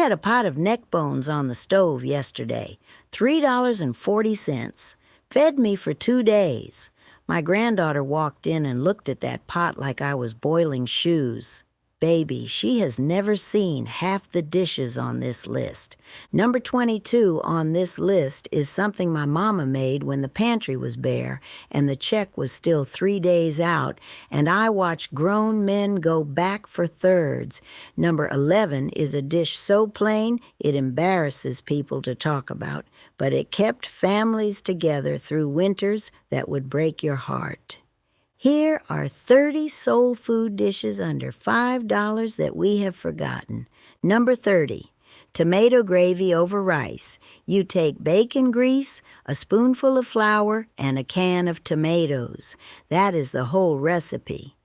had a pot of neck bones on the stove yesterday, $3.40. Fed me for 2 days. My granddaughter walked in and looked at that pot like I was boiling shoes. Baby, she has never seen half the dishes on this list. Number 22 on this list is something my mama made when the pantry was bare and the check was still 3 days out, and I watched grown men go back for thirds. Number 11 is a dish so plain it embarrasses people to talk about, but it kept families together through winters that would break your heart. Here are 30 soul food dishes under $5 that we have forgotten. Number 30, tomato gravy over rice. You take bacon grease, a spoonful of flour, and a can of tomatoes. That is the whole recipe.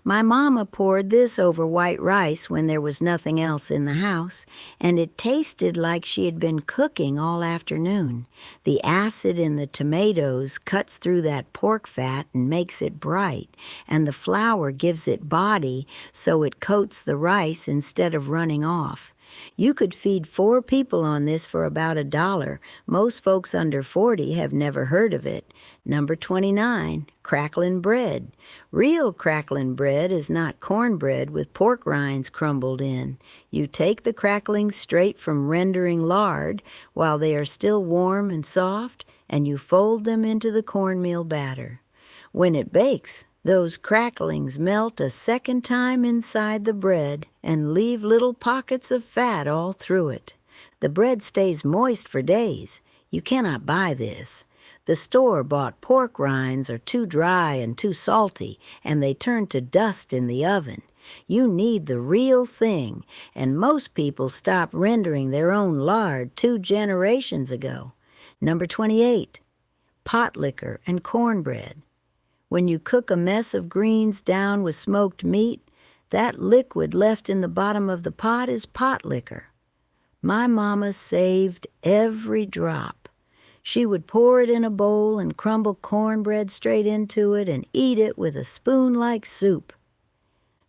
My mama poured this over white rice when there was nothing else in the house, and it tasted like she had been cooking all afternoon. The acid in the tomatoes cuts through that pork fat and makes it bright, and the flour gives it body so it coats the rice instead of running off. You could feed 4 people on this for about $1. Most folks under 40 have never heard of it. Number 29, crackling bread. Real crackling bread is not cornbread with pork rinds crumbled in. You take the cracklings straight from rendering lard while they are still warm and soft, and you fold them into the cornmeal batter. When it bakes, those cracklings melt a second time inside the bread and leave little pockets of fat all through it. The bread stays moist for days. You cannot buy this. The store-bought pork rinds are too dry and too salty, and they turn to dust in the oven. You need the real thing, and most people stopped rendering their own lard 2 generations ago. Number 28, pot liquor and cornbread. When you cook a mess of greens down with smoked meat, that liquid left in the bottom of the pot is pot liquor. My mama saved every drop. She would pour it in a bowl and crumble cornbread straight into it and eat it with a spoon like soup.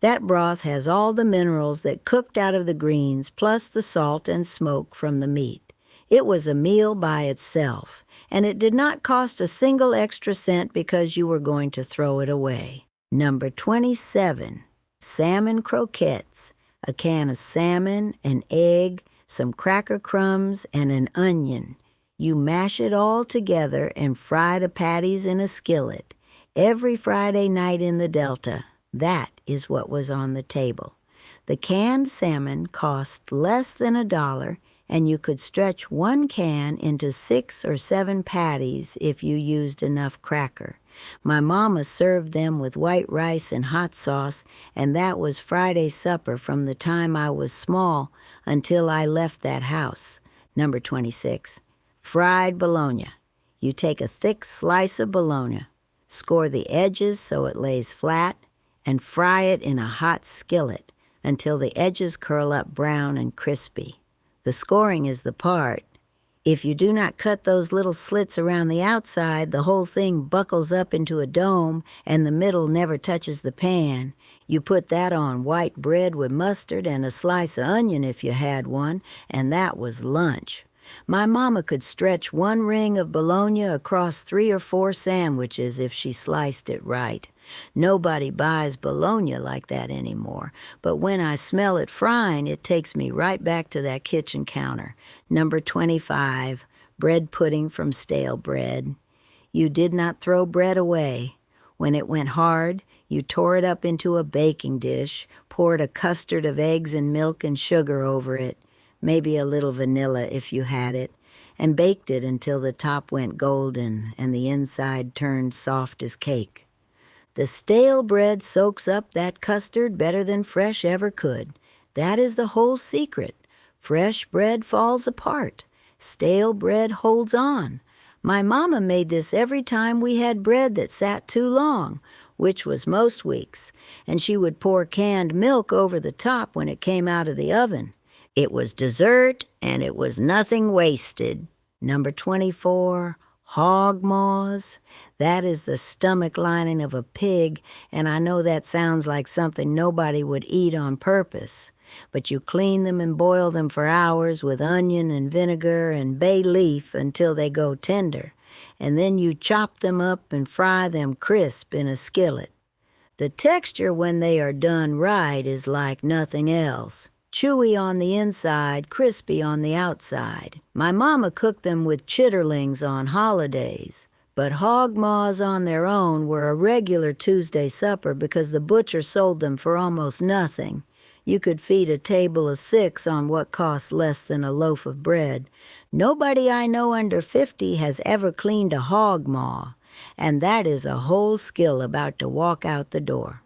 That broth has all the minerals that cooked out of the greens, plus the salt and smoke from the meat. It was a meal by itself, and it did not cost a single extra cent because you were going to throw it away. Number 27, salmon croquettes. A can of salmon, an egg, some cracker crumbs, and an onion. You mash it all together and fry the patties in a skillet. Every Friday night in the Delta, that is what was on the table. The canned salmon cost less than $1, and you could stretch 1 can into 6 or 7 patties if you used enough cracker. My mama served them with white rice and hot sauce, and that was Friday supper from the time I was small until I left that house. Number 26, fried bologna. You take a thick slice of bologna, score the edges so it lays flat, and fry it in a hot skillet until the edges curl up brown and crispy. The scoring is the part. If you do not cut those little slits around the outside, the whole thing buckles up into a dome and the middle never touches the pan. You put that on white bread with mustard and a slice of onion if you had one, and that was lunch. My mama could stretch 1 ring of bologna across 3 or 4 sandwiches if she sliced it right. Nobody buys bologna like that anymore, but when I smell it frying, it takes me right back to that kitchen counter. Number 25, bread pudding from stale bread. You did not throw bread away. When it went hard, you tore it up into a baking dish, poured a custard of eggs and milk and sugar over it, maybe a little vanilla if you had it, and baked it until the top went golden and the inside turned soft as cake. The stale bread soaks up that custard better than fresh ever could. That is the whole secret. Fresh bread falls apart. Stale bread holds on. My mama made this every time we had bread that sat too long, which was most weeks, and she would pour canned milk over the top when it came out of the oven. It was dessert, and it was nothing wasted. Number 24, hog maws. That is the stomach lining of a pig, and I know that sounds like something nobody would eat on purpose. But you clean them and boil them for hours with onion and vinegar and bay leaf until they go tender, and then you chop them up and fry them crisp in a skillet. The texture when they are done right is like nothing else. Chewy on the inside, crispy on the outside. My mama cooked them with chitterlings on holidays, but hog maws on their own were a regular Tuesday supper because the butcher sold them for almost nothing. You could feed a table of 6 on what costs less than a loaf of bread. Nobody I know under 50 has ever cleaned a hog maw, and that is a whole skill about to walk out the door.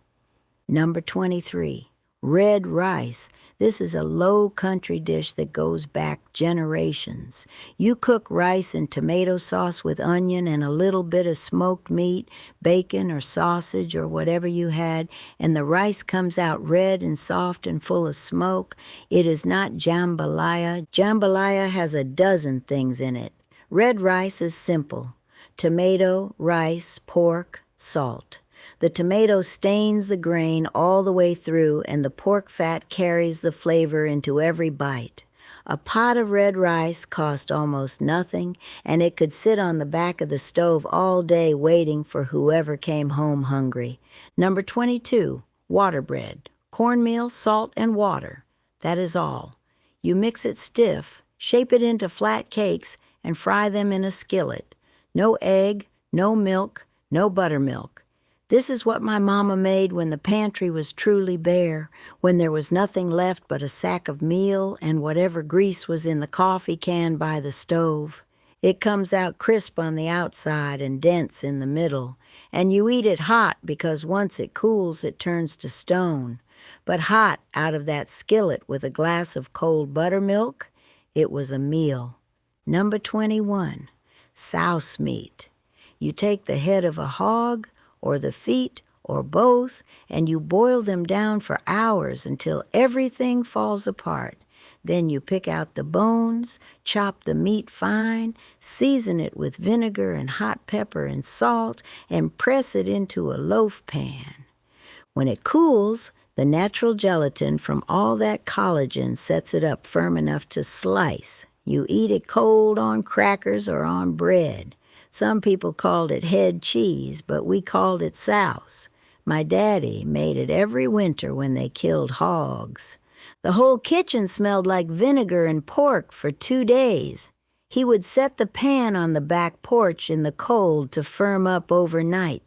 Number 23, red rice. This is a low country dish that goes back generations. You cook rice in tomato sauce with onion and a little bit of smoked meat, bacon or sausage or whatever you had, and the rice comes out red and soft and full of smoke. It is not jambalaya. Jambalaya has a dozen things in it. Red rice is simple: tomato, rice, pork, salt. The tomato stains the grain all the way through, and the pork fat carries the flavor into every bite. A pot of red rice cost almost nothing, and it could sit on the back of the stove all day waiting for whoever came home hungry. Number 22, water bread. Cornmeal, salt, and water. That is all. You mix it stiff, shape it into flat cakes, and fry them in a skillet. No egg, no milk, no buttermilk. This is what my mama made when the pantry was truly bare, when there was nothing left but a sack of meal and whatever grease was in the coffee can by the stove. It comes out crisp on the outside and dense in the middle, and you eat it hot because once it cools it turns to stone. But hot out of that skillet with a glass of cold buttermilk, it was a meal. Number 21, souse meat. You take the head of a hog, or the feet, or both, and you boil them down for hours until everything falls apart. Then you pick out the bones, chop the meat fine, season it with vinegar and hot pepper and salt, and press it into a loaf pan. When it cools, the natural gelatin from all that collagen sets it up firm enough to slice. You eat it cold on crackers or on bread. Some people called it head cheese, but we called it souse. My daddy made it every winter when they killed hogs. The whole kitchen smelled like vinegar and pork for 2 days. He would set the pan on the back porch in the cold to firm up overnight.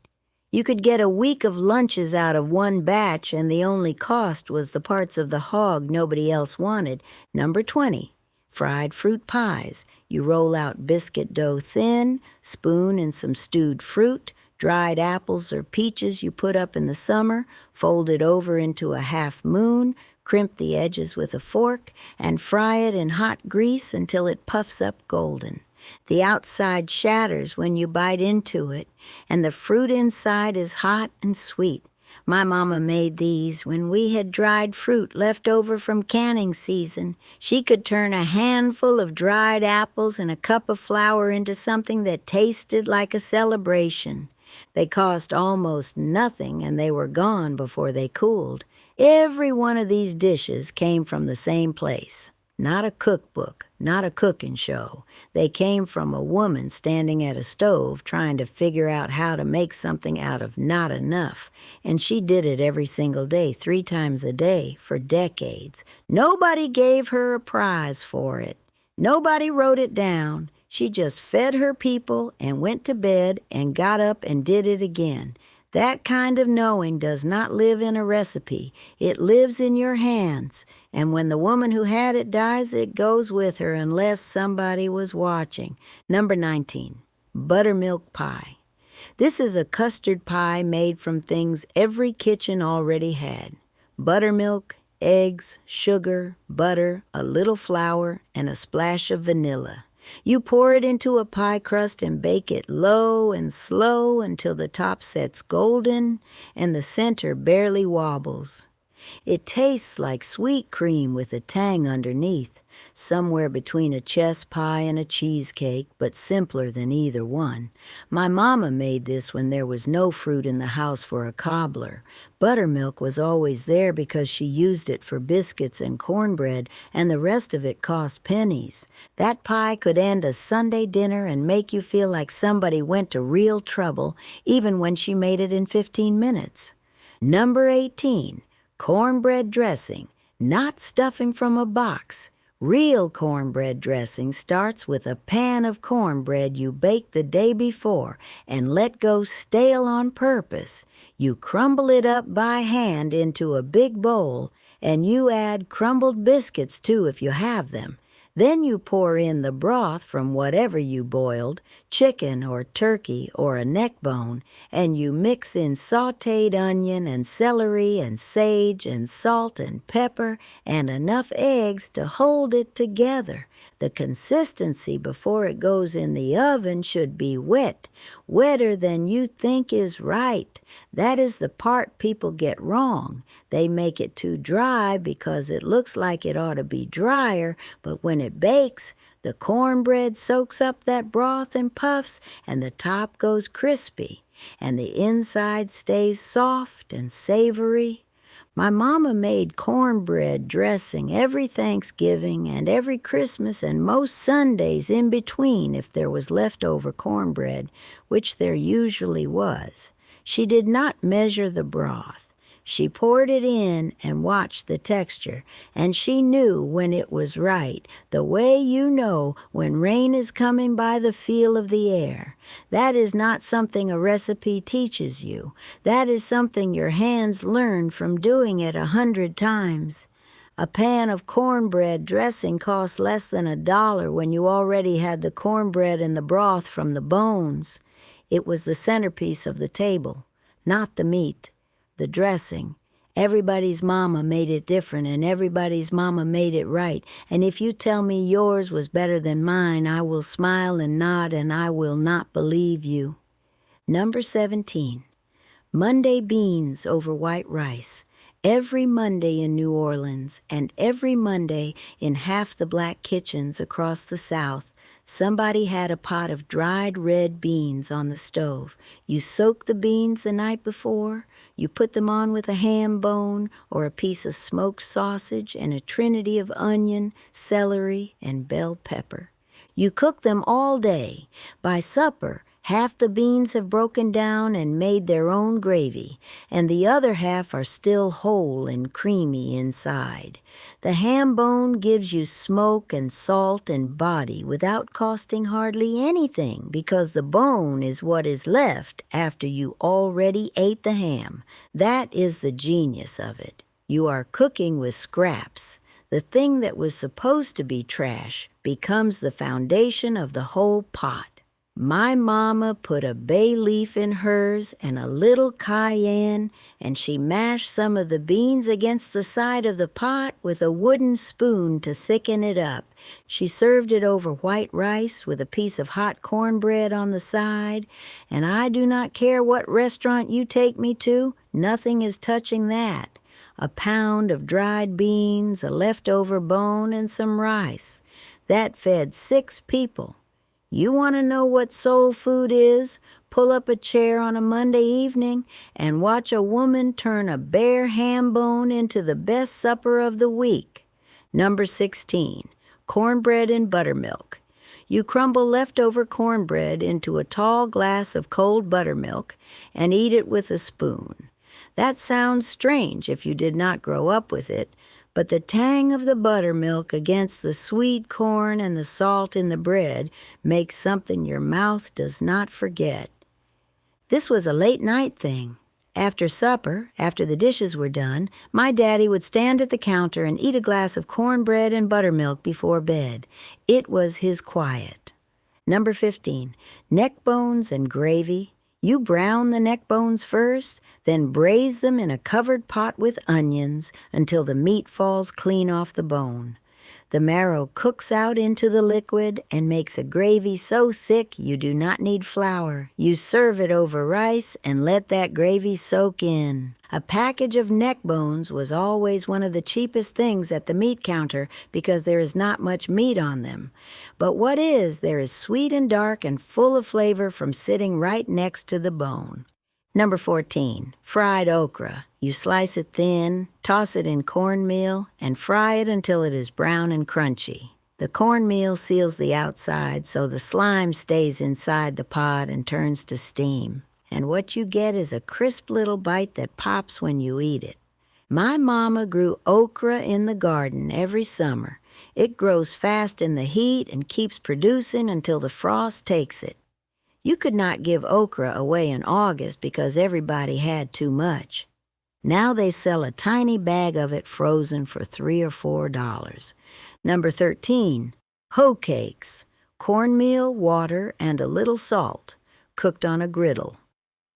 You could get a week of lunches out of one batch, and the only cost was the parts of the hog nobody else wanted. Number 20, fried fruit pies. You roll out biscuit dough thin, spoon in some stewed fruit, dried apples or peaches you put up in the summer, fold it over into a half moon, crimp the edges with a fork, and fry it in hot grease until it puffs up golden. The outside shatters when you bite into it, and the fruit inside is hot and sweet. My mama made these when we had dried fruit left over from canning season. She could turn a handful of dried apples and a cup of flour into something that tasted like a celebration. They cost almost nothing, and they were gone before they cooled. Every one of these dishes came from the same place. Not a cookbook, not a cooking show. They came from a woman standing at a stove trying to figure out how to make something out of not enough. And she did it every single day, 3 times a day, for decades. Nobody gave her a prize for it. Nobody wrote it down. She just fed her people and went to bed and got up and did it again. That kind of knowing does not live in a recipe. It lives in your hands. And when the woman who had it dies, it goes with her unless somebody was watching. Number 19, buttermilk pie. This is a custard pie made from things every kitchen already had. Buttermilk, eggs, sugar, butter, a little flour, and a splash of vanilla. You pour it into a pie crust and bake it low and slow until the top sets golden and the center barely wobbles. It tastes like sweet cream with a tang underneath. somewhere between a chess pie and a cheesecake, but simpler than either one. My mama made this when there was no fruit in the house for a cobbler. Buttermilk was always there because she used it for biscuits and cornbread, and the rest of it cost pennies. That pie could end a Sunday dinner and make you feel like somebody went to real trouble, even when she made it in 15 minutes. Number 18, cornbread dressing, not stuffing from a box. Real cornbread dressing starts with a pan of cornbread you baked the day before and let go stale on purpose. You crumble it up by hand into a big bowl, and you add crumbled biscuits too if you have them. Then you pour in the broth from whatever you boiled, chicken or turkey or a neck bone, and you mix in sautéed onion and celery and sage and salt and pepper and enough eggs to hold it together. The consistency before it goes in the oven should be wet, wetter than you think is right. That is the part people get wrong. They make it too dry because it looks like it ought to be drier, but when it bakes, the cornbread soaks up that broth and puffs, and the top goes crispy, and the inside stays soft and savory. My mama made cornbread dressing every Thanksgiving and every Christmas and most Sundays in between if there was leftover cornbread, which there usually was. She did not measure the broth. She poured it in and watched the texture, and she knew when it was right, the way you know when rain is coming by the feel of the air. That is not something a recipe teaches you. That is something your hands learn from doing it 100 times. A pan of cornbread dressing cost less than $1 when you already had the cornbread and the broth from the bones. It was the centerpiece of the table, not the meat. The dressing. Everybody's mama made it different, and everybody's mama made it right. And if you tell me yours was better than mine, I will smile and nod, and I will not believe you. Number 17, Monday beans over white rice. Every Monday in New Orleans, and every Monday in half the black kitchens across the South, somebody had a pot of dried red beans on the stove. You soak the beans the night before. You put them on with a ham bone or a piece of smoked sausage and a trinity of onion, celery, and bell pepper. You cook them all day. By supper, half the beans have broken down and made their own gravy, and the other half are still whole and creamy inside. The ham bone gives you smoke and salt and body without costing hardly anything, because the bone is what is left after you already ate the ham. That is the genius of it. You are cooking with scraps. The thing that was supposed to be trash becomes the foundation of the whole pot. My mama put a bay leaf in hers and a little cayenne, and she mashed some of the beans against the side of the pot with a wooden spoon to thicken it up. She served it over white rice with a piece of hot cornbread on the side, and I do not care what restaurant you take me to, nothing is touching that. A pound of dried beans, a leftover bone, and some rice. That fed 6 people. You want to know what soul food is? Pull up a chair on a Monday evening and watch a woman turn a bare ham bone into the best supper of the week. Number 16, cornbread and buttermilk. You crumble leftover cornbread into a tall glass of cold buttermilk and eat it with a spoon. That sounds strange if you did not grow up with it, but the tang of the buttermilk against the sweet corn and the salt in the bread makes something your mouth does not forget. This was a late-night thing. After supper, after the dishes were done, my daddy would stand at the counter and eat a glass of cornbread and buttermilk before bed. It was his quiet. Number 15, neck bones and gravy. You brown the neck bones first, then braise them in a covered pot with onions until the meat falls clean off the bone. The marrow cooks out into the liquid and makes a gravy so thick you do not need flour. You serve it over rice and let that gravy soak in. A package of neck bones was always one of the cheapest things at the meat counter because there is not much meat on them. But what is, there is sweet and dark and full of flavor from sitting right next to the bone. Number 14, fried okra. You slice it thin, toss it in cornmeal, and fry it until it is brown and crunchy. The cornmeal seals the outside so the slime stays inside the pot and turns to steam. And what you get is a crisp little bite that pops when you eat it. My mama grew okra in the garden every summer. It grows fast in the heat and keeps producing until the frost takes it. You could not give okra away in August because everybody had too much. Now they sell a tiny bag of it frozen for $3 or $4. Number 13, hoe cakes. Cornmeal, water, and a little salt, cooked on a griddle.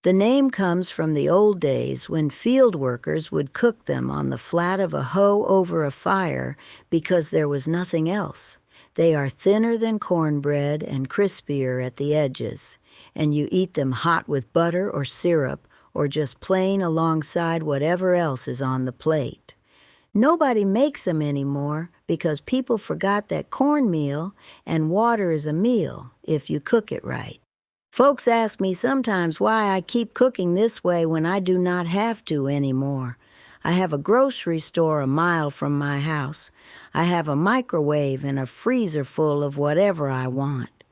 The name comes from the old days when field workers would cook them on the flat of a hoe over a fire because there was nothing else. They are thinner than cornbread and crispier at the edges, and you eat them hot with butter or syrup or just plain alongside whatever else is on the plate. Nobody makes them anymore because people forgot that cornmeal and water is a meal if you cook it right. Folks ask me sometimes why I keep cooking this way when I do not have to anymore. I have a grocery store a mile from my house. I have a microwave and a freezer full of whatever I want.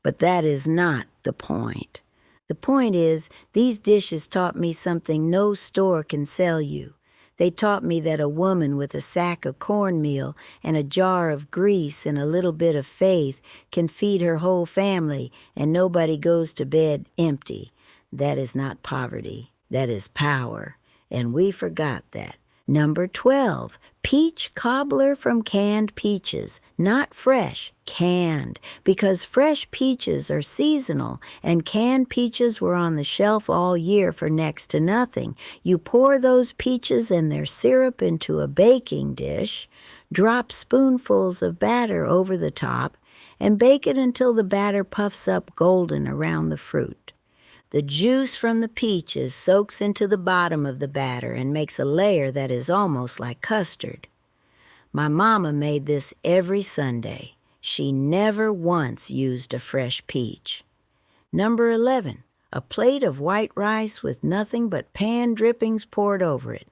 But that is not the point. The point is, these dishes taught me something no store can sell you. They taught me that a woman with a sack of cornmeal and a jar of grease and a little bit of faith can feed her whole family and nobody goes to bed empty. That is not poverty. That is power. And we forgot that. Number 12, peach cobbler from canned peaches. Not fresh, canned, because fresh peaches are seasonal and canned peaches were on the shelf all year for next to nothing. You pour those peaches and their syrup into a baking dish, drop spoonfuls of batter over the top, and bake it until the batter puffs up golden around the fruit. The juice from the peaches soaks into the bottom of the batter and makes a layer that is almost like custard. My mama made this every Sunday. She never once used a fresh peach. Number 11, a plate of white rice with nothing but pan drippings poured over it.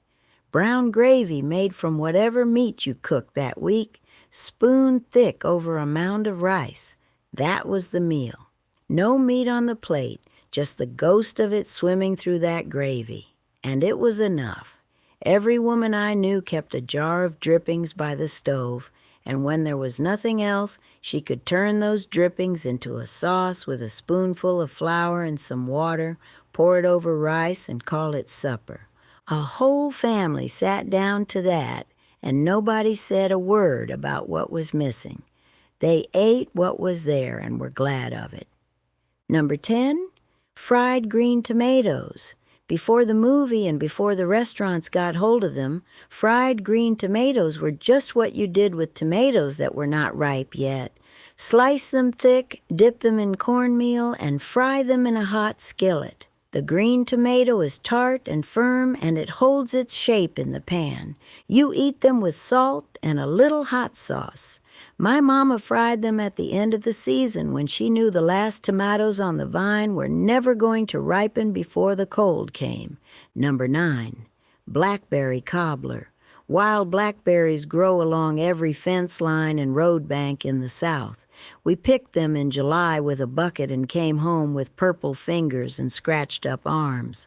Brown gravy made from whatever meat you cooked that week, spoon thick over a mound of rice. That was the meal. No meat on the plate, just the ghost of it swimming through that gravy. And it was enough. Every woman I knew kept a jar of drippings by the stove, and when there was nothing else, she could turn those drippings into a sauce with a spoonful of flour and some water, pour it over rice, and call it supper. A whole family sat down to that, and nobody said a word about what was missing. They ate what was there and were glad of it. Number 10, fried green tomatoes. Before the movie and before the restaurants got hold of them, fried green tomatoes were just what you did with tomatoes that were not ripe yet. Slice them thick, dip them in cornmeal, and fry them in a hot skillet. The green tomato is tart and firm, and it holds its shape in the pan. You eat them with salt and a little hot sauce. My mama fried them at the end of the season when she knew the last tomatoes on the vine were never going to ripen before the cold came. Number 9, blackberry cobbler. Wild blackberries grow along every fence line and road bank in the South. We picked them in July with a bucket and came home with purple fingers and scratched up arms.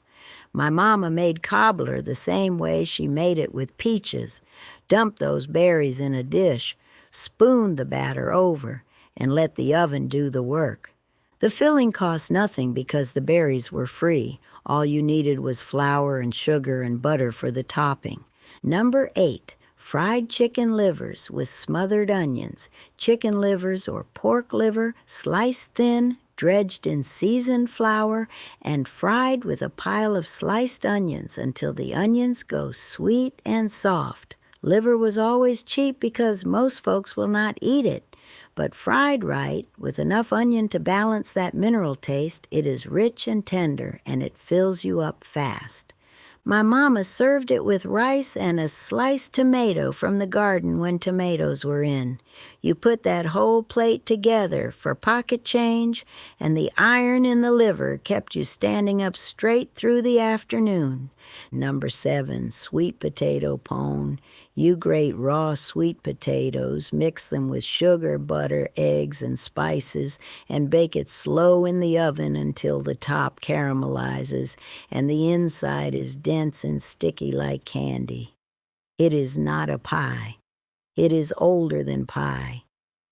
My mama made cobbler the same way she made it with peaches. Dump those berries in a dish, spoon the batter over, and let the oven do the work. The filling cost nothing because the berries were free. All you needed was flour and sugar and butter for the topping. Number 8, fried chicken livers with smothered onions. Chicken livers or pork liver, sliced thin, dredged in seasoned flour, and fried with a pile of sliced onions until the onions go sweet and soft, Liver was always cheap because most folks will not eat it. But fried right, with enough onion to balance that mineral taste, it is rich and tender, and it fills you up fast. My mama served it with rice and a sliced tomato from the garden when tomatoes were in. You put that whole plate together for pocket change, and the iron in the liver kept you standing up straight through the afternoon. Number 7, sweet potato pone. You grate raw sweet potatoes, mix them with sugar, butter, eggs, and spices, and bake it slow in the oven until the top caramelizes and the inside is dense and sticky like candy. It is not a pie. It is older than pie.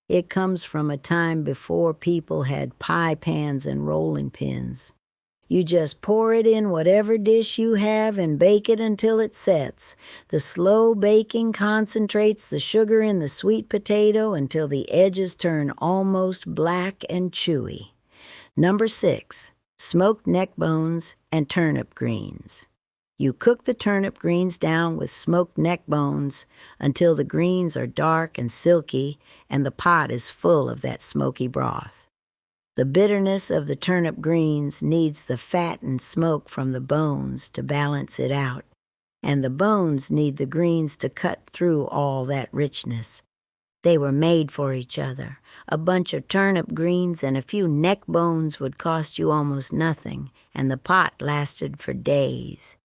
It comes from a time before people had pie pans and rolling pins. You just pour it in whatever dish you have and bake it until it sets. The slow baking concentrates the sugar in the sweet potato until the edges turn almost black and chewy. Number 6, smoked neck bones and turnip greens. You cook the turnip greens down with smoked neck bones until the greens are dark and silky and the pot is full of that smoky broth. The bitterness of the turnip greens needs the fat and smoke from the bones to balance it out, and the bones need the greens to cut through all that richness. They were made for each other. A bunch of turnip greens and a few neck bones would cost you almost nothing, and the pot lasted for days.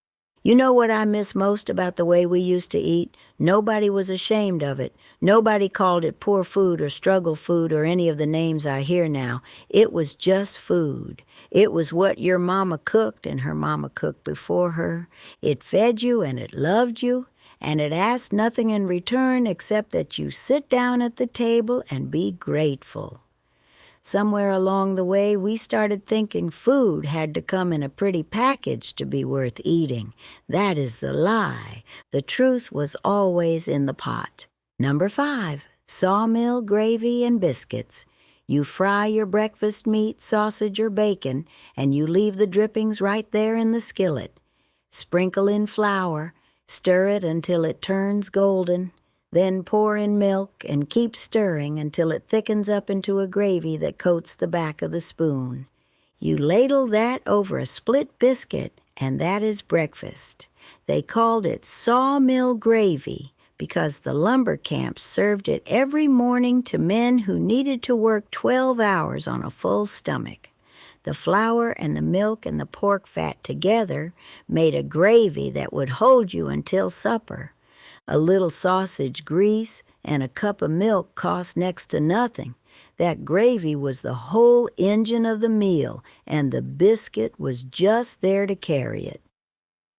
You know what I miss most about the way we used to eat? Nobody was ashamed of it. Nobody called it poor food or struggle food or any of the names I hear now. It was just food. It was what your mama cooked and her mama cooked before her. It fed you and it loved you, and it asked nothing in return except that you sit down at the table and be grateful. Somewhere along the way, we started thinking food had to come in a pretty package to be worth eating. That is the lie. The truth was always in the pot. Number 5, sawmill gravy and biscuits. You fry your breakfast meat, sausage, or bacon, and you leave the drippings right there in the skillet. Sprinkle in flour, stir it until it turns golden. Then pour in milk and keep stirring until it thickens up into a gravy that coats the back of the spoon. You ladle that over a split biscuit, and that is breakfast. They called it sawmill gravy because the lumber camps served it every morning to men who needed to work 12 hours on a full stomach. The flour and the milk and the pork fat together made a gravy that would hold you until supper. A little sausage grease and a cup of milk cost next to nothing. That gravy was the whole engine of the meal, and the biscuit was just there to carry it.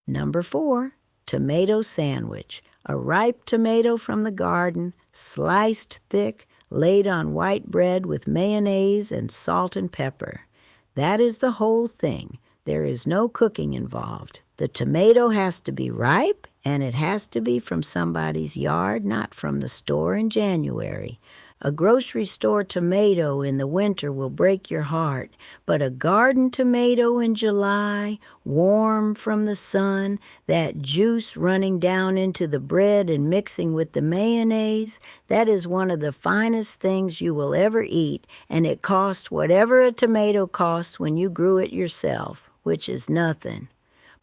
Number 4, tomato sandwich. A ripe tomato from the garden, sliced thick, laid on white bread with mayonnaise and salt and pepper. That is the whole thing. There is no cooking involved. The tomato has to be ripe, and it has to be from somebody's yard, not from the store in January. A grocery store tomato in the winter will break your heart, but a garden tomato in July, warm from the sun, that juice running down into the bread and mixing with the mayonnaise, that is one of the finest things you will ever eat, and it cost whatever a tomato cost when you grew it yourself, which is nothing.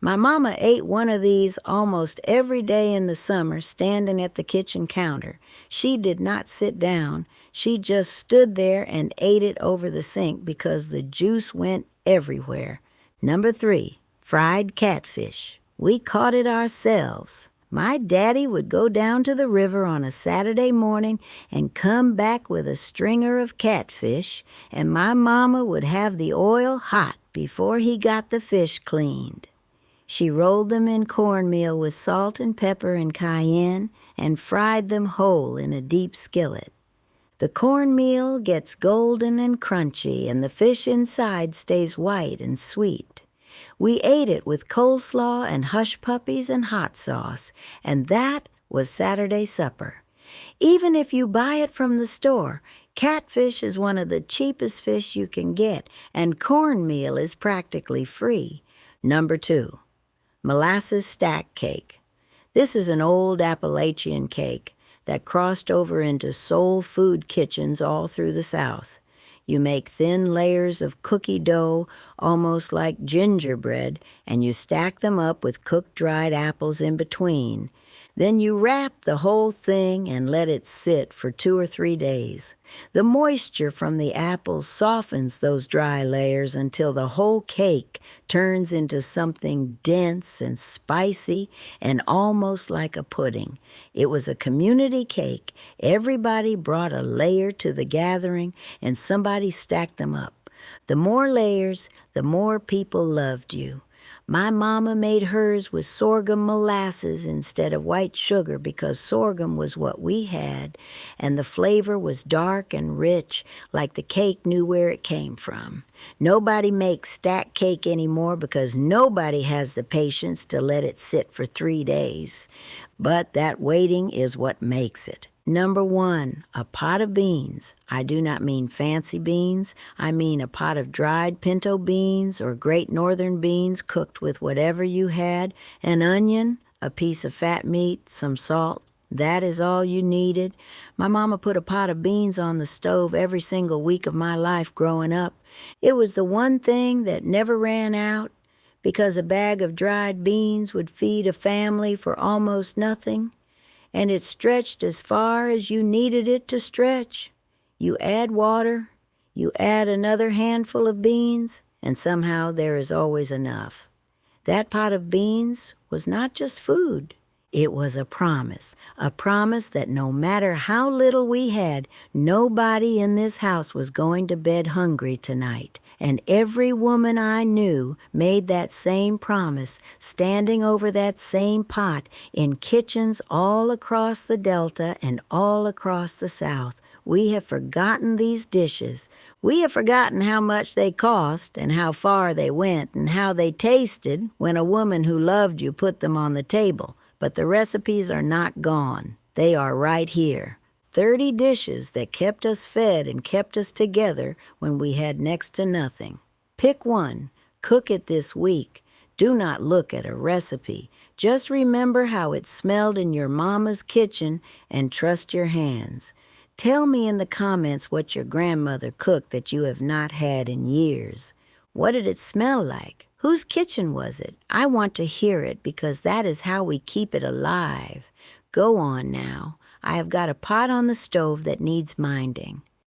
My mama ate one of these almost every day in the summer, standing at the kitchen counter. She did not sit down. She just stood there and ate it over the sink because the juice went everywhere. Number 3, fried catfish. We caught it ourselves. My daddy would go down to the river on a Saturday morning and come back with a stringer of catfish, and my mama would have the oil hot before he got the fish cleaned. She rolled them in cornmeal with salt and pepper and cayenne and fried them whole in a deep skillet. The cornmeal gets golden and crunchy, and the fish inside stays white and sweet. We ate it with coleslaw and hush puppies and hot sauce, and that was Saturday supper. Even if you buy it from the store, catfish is one of the cheapest fish you can get, and cornmeal is practically free. Number 2, molasses stack cake. This is an old Appalachian cake that crossed over into soul food kitchens all through the South. You make thin layers of cookie dough, almost like gingerbread, and you stack them up with cooked dried apples in between. Then you wrap the whole thing and let it sit for 2 or 3 days. The moisture from the apples softens those dry layers until the whole cake turns into something dense and spicy and almost like a pudding. It was a community cake. Everybody brought a layer to the gathering and somebody stacked them up. The more layers, the more people loved you. My mama made hers with sorghum molasses instead of white sugar because sorghum was what we had, and the flavor was dark and rich, like the cake knew where it came from. Nobody makes stack cake anymore because nobody has the patience to let it sit for 3 days. But that waiting is what makes it. Number 1, a pot of beans. I do not mean fancy beans. I mean a pot of dried pinto beans or Great Northern beans cooked with whatever you had, an onion, a piece of fat meat, some salt. That is all you needed. My mama put a pot of beans on the stove every single week of my life growing up. It was the one thing that never ran out because a bag of dried beans would feed a family for almost nothing. And it stretched as far as you needed it to stretch. You add water, you add another handful of beans, and somehow there is always enough. That pot of beans was not just food. It was a promise that no matter how little we had, nobody in this house was going to bed hungry tonight. And every woman I knew made that same promise, standing over that same pot in kitchens all across the Delta and all across the South. We have forgotten these dishes. We have forgotten how much they cost and how far they went and how they tasted when a woman who loved you put them on the table. But the recipes are not gone. They are right here. 30 dishes that kept us fed and kept us together when we had next to nothing. Pick one. Cook it this week. Do not look at a recipe. Just remember how it smelled in your mama's kitchen and trust your hands. Tell me in the comments what your grandmother cooked that you have not had in years. What did it smell like? Whose kitchen was it? I want to hear it because that is how we keep it alive. Go on now. I have got a pot on the stove that needs minding.